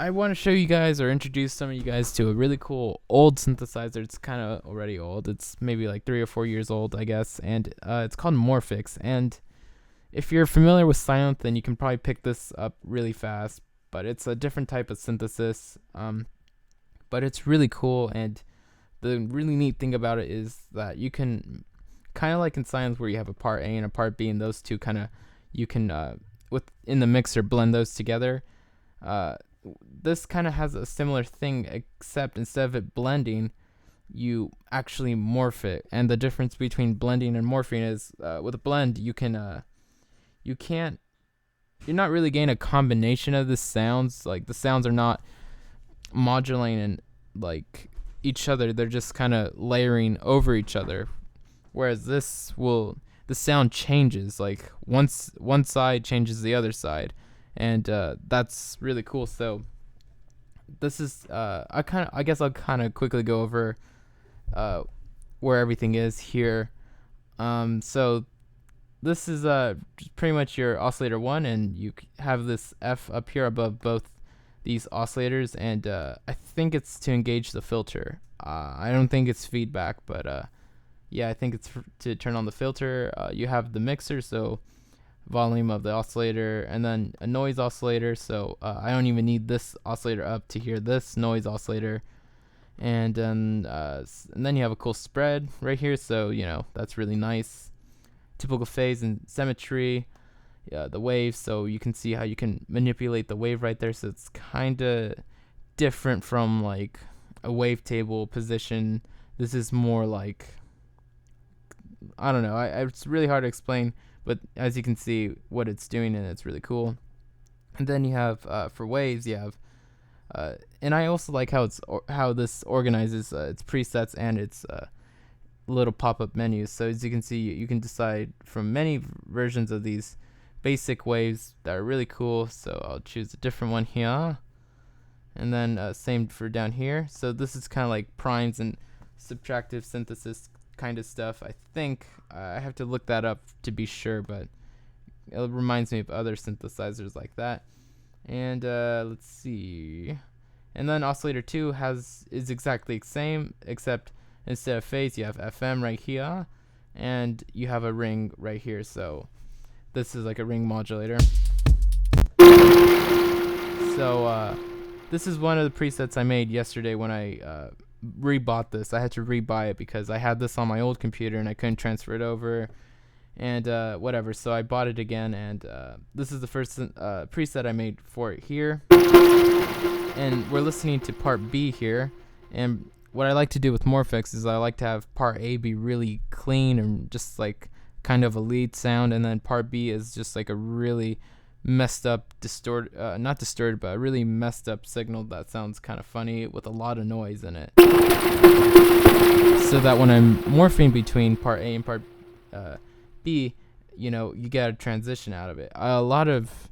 I want to show you guys or introduce some of you guys to a really cool old synthesizer. It's kind of already old. It's maybe like 3 or 4 years old, I guess, and it's called Morphox. And if you're familiar with Silent, then you can probably pick this up really fast. But it's a different type of synthesis. But it's really cool, and the really neat thing about it is that you can, kind of like in Silent where you have a part A and a part B, and those two kind of, you can in the mixer blend those together. This kind of has a similar thing, except instead of it blending, you actually morph it. And the difference between blending and morphing is, with a blend, you're not really getting a combination of the sounds. Like, the sounds are not modulating like each other, they're just kind of layering over each other. Whereas the sound changes, like once one side changes the other side, and that's really cool. So this is I guess I'll kind of quickly go over where everything is here. So this is pretty much your oscillator 1, and you have this F up here above both these oscillators, and I think it's to engage the filter. I don't think it's feedback, but yeah, I think it's to turn on the filter. You have the mixer, so volume of the oscillator, and then a noise oscillator, so I don't even need this oscillator up to hear this noise oscillator. And then you have a cool spread right here, so that's really nice. Typical phase and symmetry, the waves, so you can see how you can manipulate the wave right there. So it's kind of different from like a wavetable position. This is more like, I don't know, it's really hard to explain, but as you can see what it's doing, and it's really cool. And then you have for waves, you have and I also like how this organizes its presets and its little pop-up menus. So as you can see, you can decide from many versions of these basic waves that are really cool. So I'll choose a different one here, and then same for down here. So this is kind of like primes and subtractive synthesis kind of stuff. I think I have to look that up to be sure, but it reminds me of other synthesizers like that. And let's see. And then oscillator 2 is exactly the same, except instead of phase you have FM right here, and you have a ring right here. So this is like a ring modulator. So this is one of the presets I made yesterday when I rebought this. I had to rebuy it because I had this on my old computer and I couldn't transfer it over, and whatever. So I bought it again, and this is the first preset I made for it here. And we're listening to part B here, and what I like to do with Morphox is I like to have part A be really clean and just like kind of a lead sound, and then part B is just like a really messed up not distorted, but a really messed up signal that sounds kind of funny with a lot of noise in it, so that when I'm morphing between part A and part B, you get a transition out of it. A lot of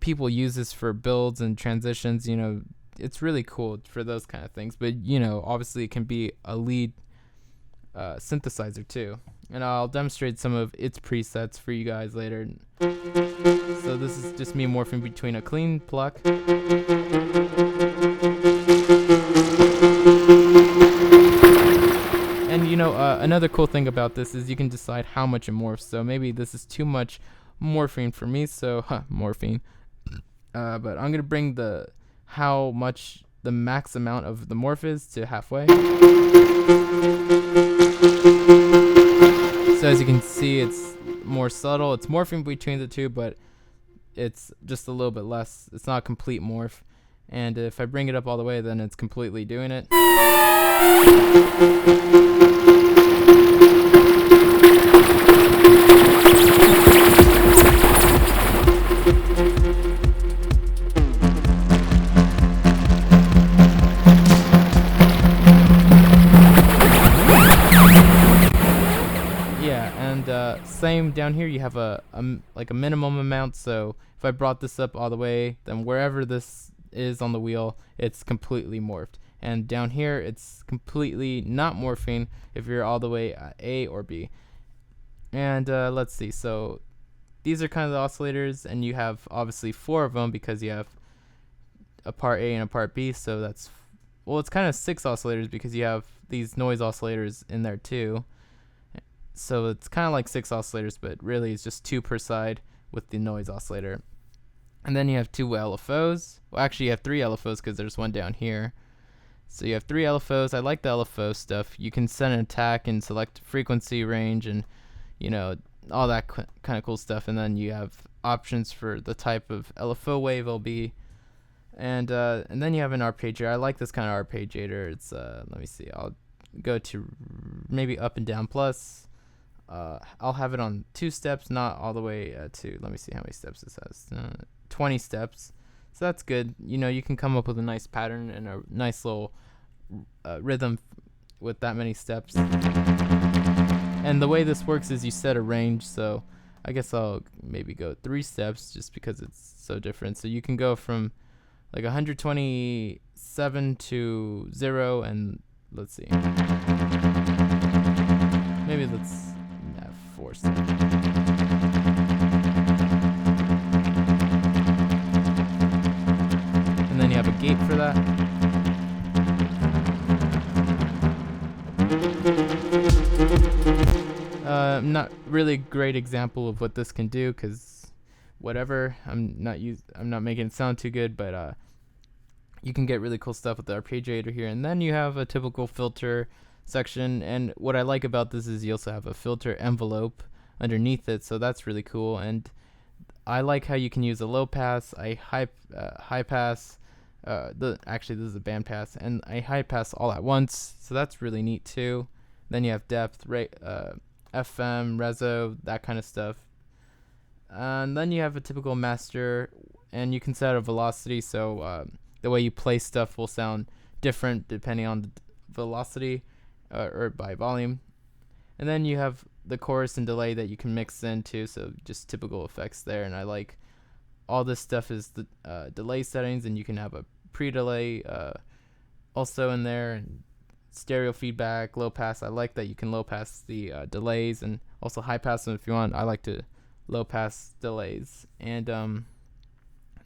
people use this for builds and transitions. It's really cool for those kind of things, but obviously it can be a lead synthesizer too, and I'll demonstrate some of its presets for you guys later. So this is just me morphing between a clean pluck and another cool thing about this is you can decide how much it morphs. So maybe this is too much morphine for me, so morphine, but I'm gonna bring how much the max amount of the morph is to halfway. So as you can see, it's more subtle. It's morphing between the two, but it's just a little bit less. It's not a complete morph. And if I bring it up all the way, then it's completely doing it. Same down here, you have a minimum amount. So if I brought this up all the way, then wherever this is on the wheel, it's completely morphed. And down here, it's completely not morphing if you're all the way at A or B. And let's see. So these are kind of the oscillators, and you have obviously 4 of them because you have a part A and a part B, so that's, well, it's kind of 6 oscillators because you have these noise oscillators in there too. So it's kind of like 6 oscillators, but really it's just 2 per side with the noise oscillator. And then you have 2 LFOs. Well, actually you have 3 LFOs because there's one down here. So you have 3 LFOs. I like the LFO stuff. You can set an attack and select frequency range and, all that kind of cool stuff. And then you have options for the type of LFO wave it'll be. And then you have an arpeggiator. I like this kind of arpeggiator. It's let me see. I'll go to maybe up and down plus. I'll have it on 2 steps, not all the way to. Let me see how many steps this has. 20 steps. So that's good. You can come up with a nice pattern and a nice little rhythm with that many steps. And the way this works is you set a range. So I guess I'll maybe go 3 steps just because it's so different. So you can go from like 127 to 0, and let's see. Maybe let's have 4 steps. And then you have a gate for that. Not really a great example of what this can do because whatever, I'm not making it sound too good, but you can get really cool stuff with the arpeggiator here. And then you have a typical filter section, and what I like about this is you also have a filter envelope underneath it, so that's really cool. And I like how you can use a low pass, a high pass, actually this is a band pass, and a high pass all at once, so that's really neat too. Then you have depth, rate, FM, reso, that kind of stuff. And then you have a typical master, and you can set a velocity, so the way you play stuff will sound different depending on the velocity or by volume. And then you have the chorus and delay that you can mix into, so just typical effects there. And I like all this stuff is the delay settings, and you can have a pre-delay also in there, and stereo feedback, low pass. I like that you can low pass the delays and also high pass them if you want. I like to low pass delays. And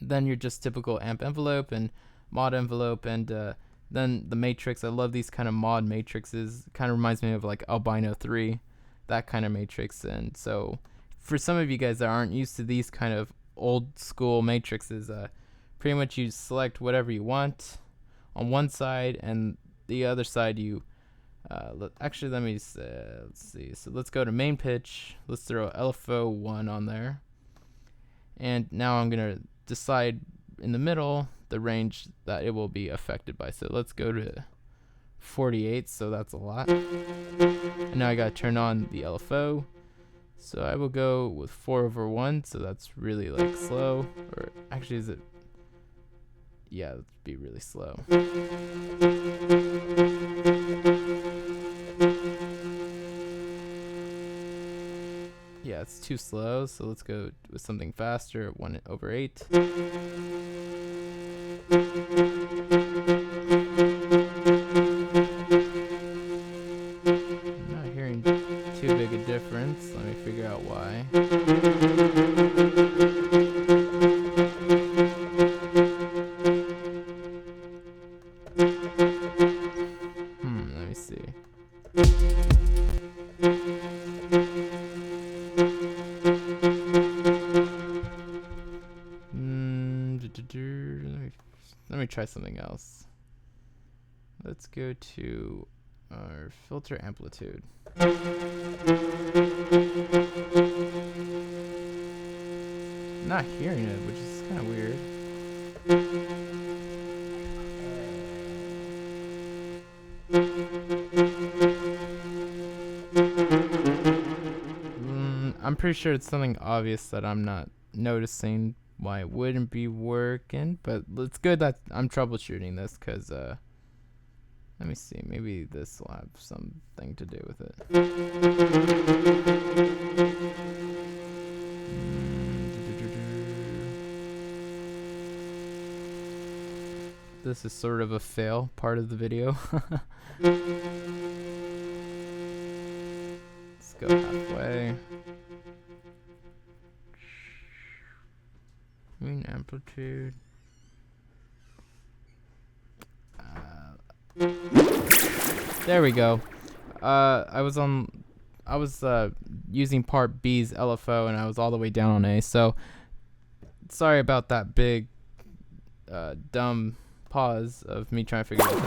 then your just typical amp envelope and mod envelope, and then the matrix. I love these kind of mod matrices. Kind of reminds me of like Albino 3, that kind of matrix. And so for some of you guys that aren't used to these kind of old school matrices, pretty much you select whatever you want on one side, and the other side you actually let's see. So let's go to main pitch. Let's throw LFO 1 on there, and now I'm gonna decide in the middle the range that it will be affected by. So let's go to 48, so that's a lot. And now I gotta turn on the LFO, so I will go with 4/1, so that's really like slow. Or actually, is it? Yeah, let's be really slow. Yeah, it's too slow, so let's go with something faster, 1/8. I'm not hearing too big a difference. Let me figure out why. Let me see. Let me try something else. Let's go to our filter amplitude. Not hearing it, which is kind of weird. I'm pretty sure it's something obvious that I'm not noticing why it wouldn't be working, but it's good that I'm troubleshooting this, because let me see, maybe this will have something to do with it. This is sort of a fail part of the video. Let's go halfway. Mean amplitude. There we go. I was using part B's LFO and I was all the way down on A. So sorry about that big dumb pause of me trying to figure this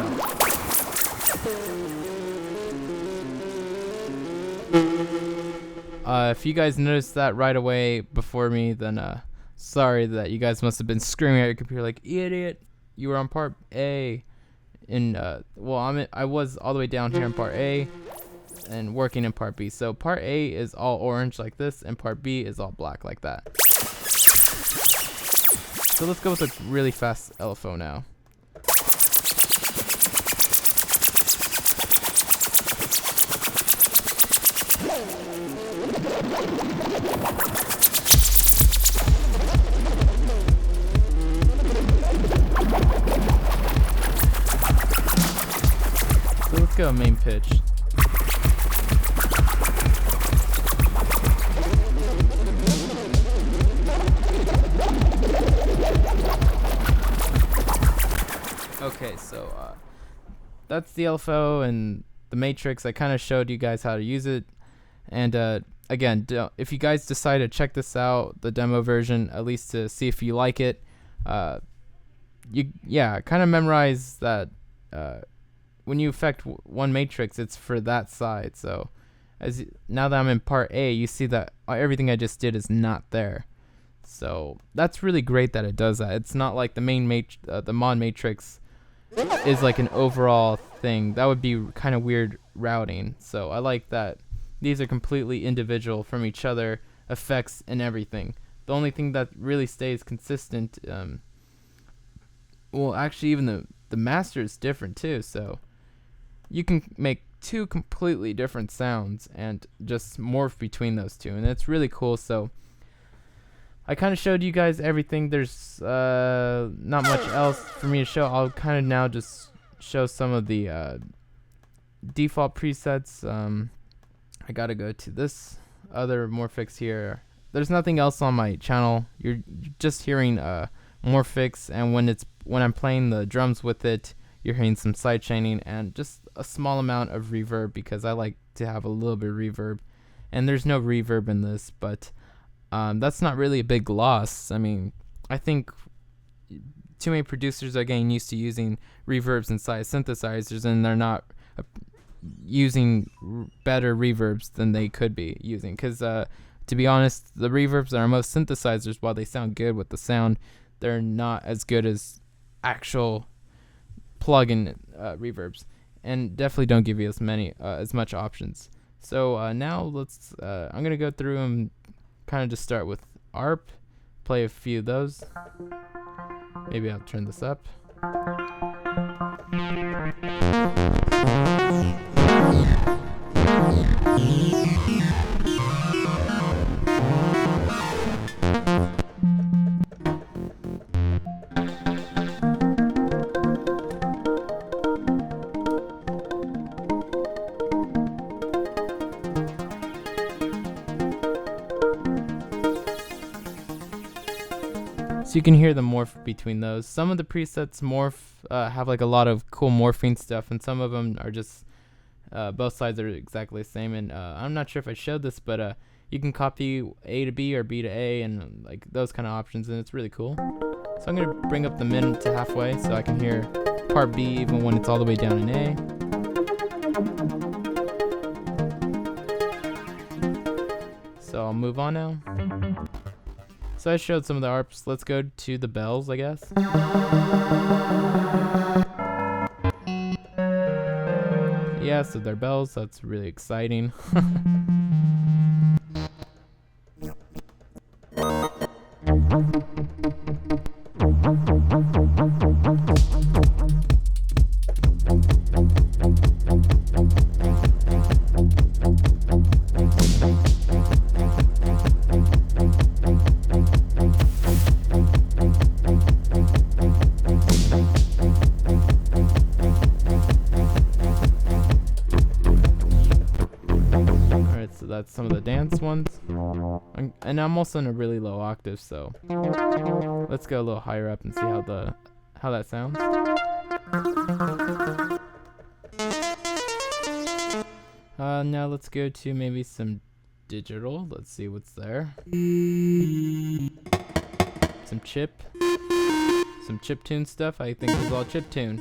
out. If you guys noticed that right away before me, then sorry that you guys must have been screaming at your computer like, idiot, you were on part A. And I was all the way down here in part A and working in part B. So part A is all orange like this and part B is all black like that. So let's go with a really fast LFO now. So let's go main pitch. Okay, so that's the LFO and the matrix. I kind of showed you guys how to use it. And again, if you guys decide to check this out, the demo version, at least to see if you like it, kind of memorize that when you affect one matrix, it's for that side. So now that I'm in part A, you see that everything I just did is not there. So that's really great that it does that. It's not like the main the mod matrix is like an overall thing. That would be kind of weird routing. So I like that these are completely individual from each other, effects and everything. The only thing that really stays consistent, actually even the master is different too. So you can make two completely different sounds and just morph between those two, and it's really cool. So I kind of showed you guys everything. There's not much else for me to show. I'll kind of now just show some of the default presets. I gotta go to this other Morphox here. There's nothing else on my channel. You're just hearing Morphox, and when I'm playing the drums with it, you're hearing some sidechaining and just a small amount of reverb because I like to have a little bit of reverb. And there's no reverb in this, but that's not really a big loss. I mean, I think too many producers are getting used to using reverbs inside synthesizers, and they're not using better reverbs than they could be using. Because to be honest, the reverbs that are most synthesizers, while they sound good with the sound, they're not as good as actual plug-in reverbs, and definitely don't give you as much options. So now I'm gonna go through and kind of just start with ARP, play a few of those. Maybe I'll turn this up. So you can hear the morph between those. Some of the presets have like a lot of cool morphing stuff, and some of them are just both sides are exactly the same. And I'm not sure if I showed this, but you can copy A to B or B to A and like those kind of options, and it's really cool. So I'm gonna bring up the min to halfway so I can hear part B even when it's all the way down in A. So I'll move on now. So I showed some of the ARPs. Let's go to the bells, I guess. Yeah, so they're bells. That's really exciting. That's some of the dance ones, and I'm also in a really low octave, so let's go a little higher up and see how that sounds. Now let's go to maybe some digital. Let's see what's there. Some chiptune stuff. I think this is all chiptune.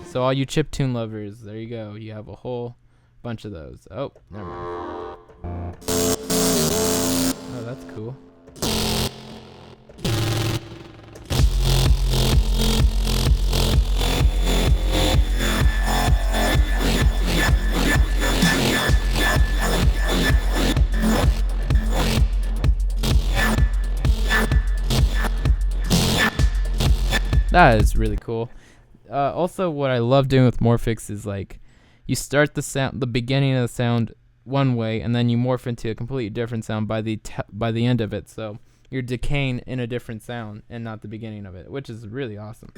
So all you chiptune lovers, there you go. You have a whole bunch of those. Oh, never mind. Oh, that's cool. That is really cool. Also, what I love doing with Morphox is like, you start the beginning of the sound one way, and then you morph into a completely different sound by the end of it. So you're decaying in a different sound and not the beginning of it, which is really awesome.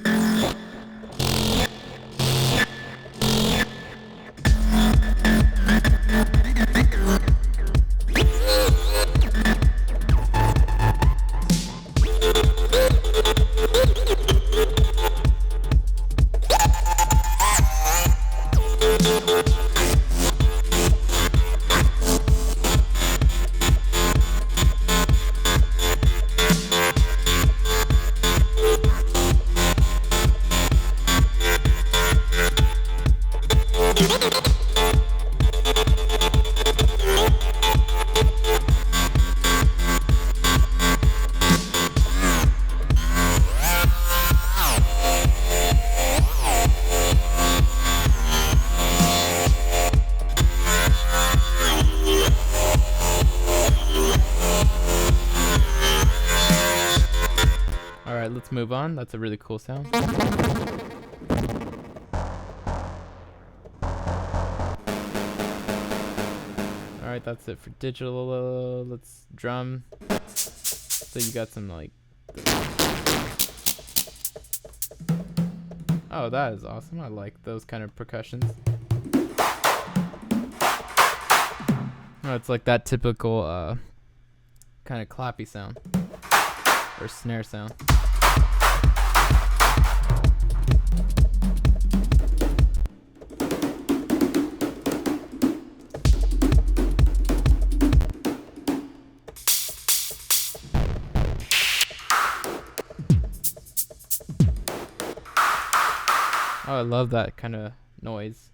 Alright, let's move on. That's a really cool sound. Alright, that's it for digital. Let's drum. So you got some like... Oh, that is awesome. I like those kind of percussions. Oh, it's like that typical kind of clappy sound. Or snare sound. Oh, I love that kind of noise.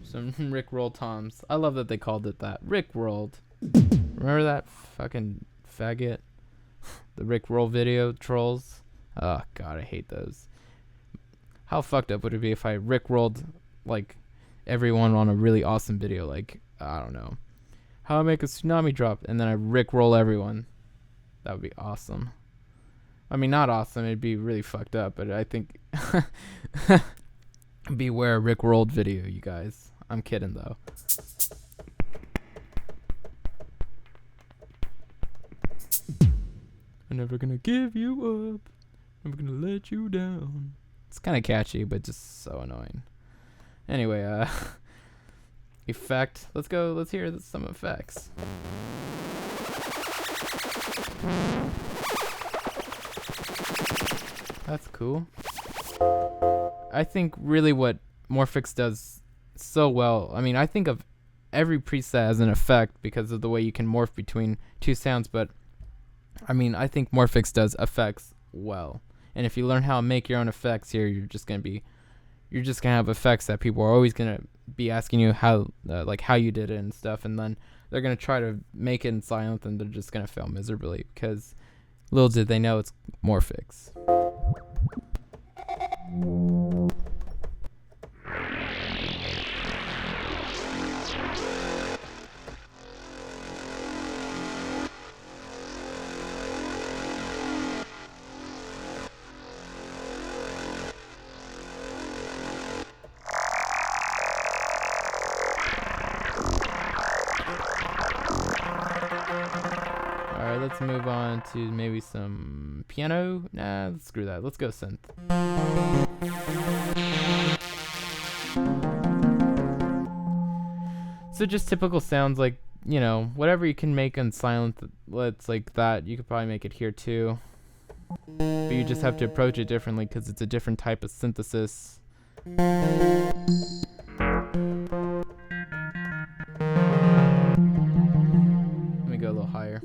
Some Rickroll toms. I love that they called it that. Rickrolled. Remember that fucking faggot? The Rickroll video trolls? Oh god, I hate those. How fucked up would it be if I Rickrolled like everyone on a really awesome video? Like, I don't know, how I make a tsunami drop, and then I Rickroll everyone. That would be awesome. I mean, not awesome, it'd be really fucked up, but I think beware Rickrolled video, you guys. I'm kidding though. I'm never gonna give you up. I'm never gonna let you down. It's kind of catchy, but just so annoying. Anyway, effect. Let's hear some effects. That's cool. I think really what Morphox does so well, I mean, I think of every preset as an effect because of the way you can morph between two sounds, but I mean, I think Morphox does effects well. And if you learn how to make your own effects here, you're just gonna have effects that people are always gonna be asking you how you did it and stuff, and then they're gonna try to make it in silent, and they're just gonna fail miserably because little did they know it's Morphox. Alright, let's move on to maybe some piano. Nah, screw that. Let's go synth. So just typical sounds like, you know, whatever you can make on silent, let's like that. You could probably make it here too. but you just have to approach it differently because it's a different type of synthesis. Let me go a little higher.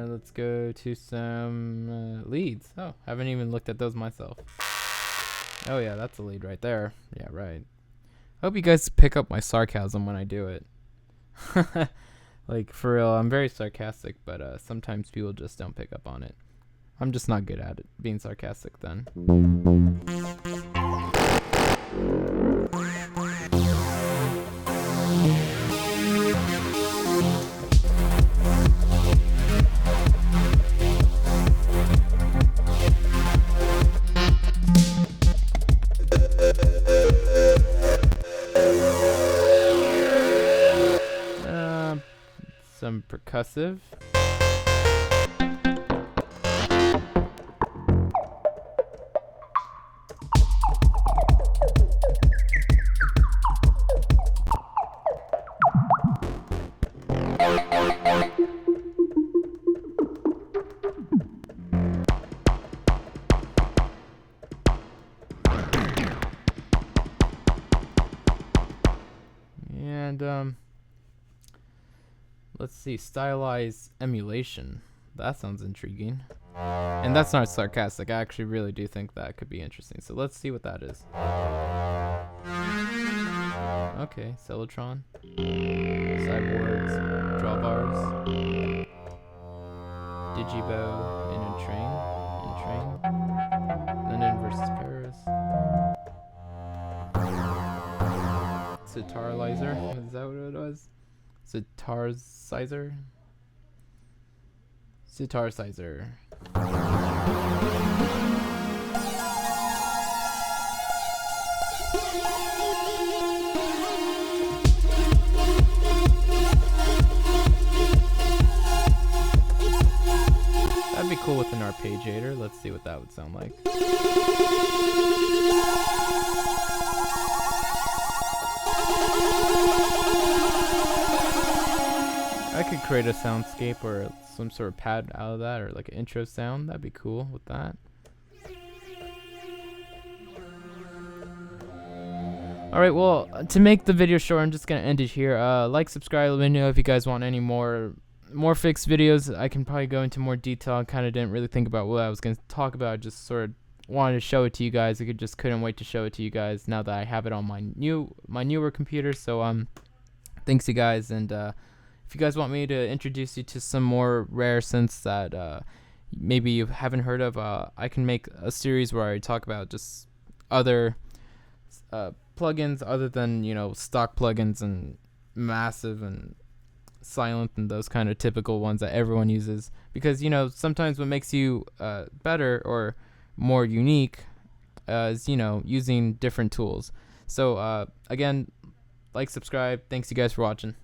Let's go to some leads. Oh, haven't even looked at those myself. Oh yeah, that's a lead right there. Yeah, right. Hope you guys pick up my sarcasm when I do it. Like, for real, I'm very sarcastic, but sometimes people just don't pick up on it. I'm just not good at it, being sarcastic then. Some percussive. And let's see, stylized emulation. That sounds intriguing. And that's not sarcastic. I actually really do think that could be interesting. So let's see what that is. Okay, Celotron, Cyborgs, Drawbars, Digibo, In-Train, London versus Paris, Sitarlizer, is that what it was? Sitarsizer? Sitarsizer. That'd be cool with an arpeggiator. Let's see what that would sound like. I could create a soundscape or some sort of pad out of that, or like an intro sound. That'd be cool with that. Alright, well, to make the video short, I'm just going to end it here. Like, subscribe, let me know if you guys want any more Morphox videos. I can probably go into more detail. I kind of didn't really think about what I was going to talk about. I just sort of wanted to show it to you guys. I just couldn't wait to show it to you guys now that I have it on my newer computer. So, thanks you guys, and if you guys want me to introduce you to some more rare synths that maybe you haven't heard of, I can make a series where I talk about just other plugins other than, you know, stock plugins and massive and silent and those kind of typical ones that everyone uses. Because, you know, sometimes what makes you better or more unique is, you know, using different tools. So, again, like, subscribe. Thanks you guys for watching.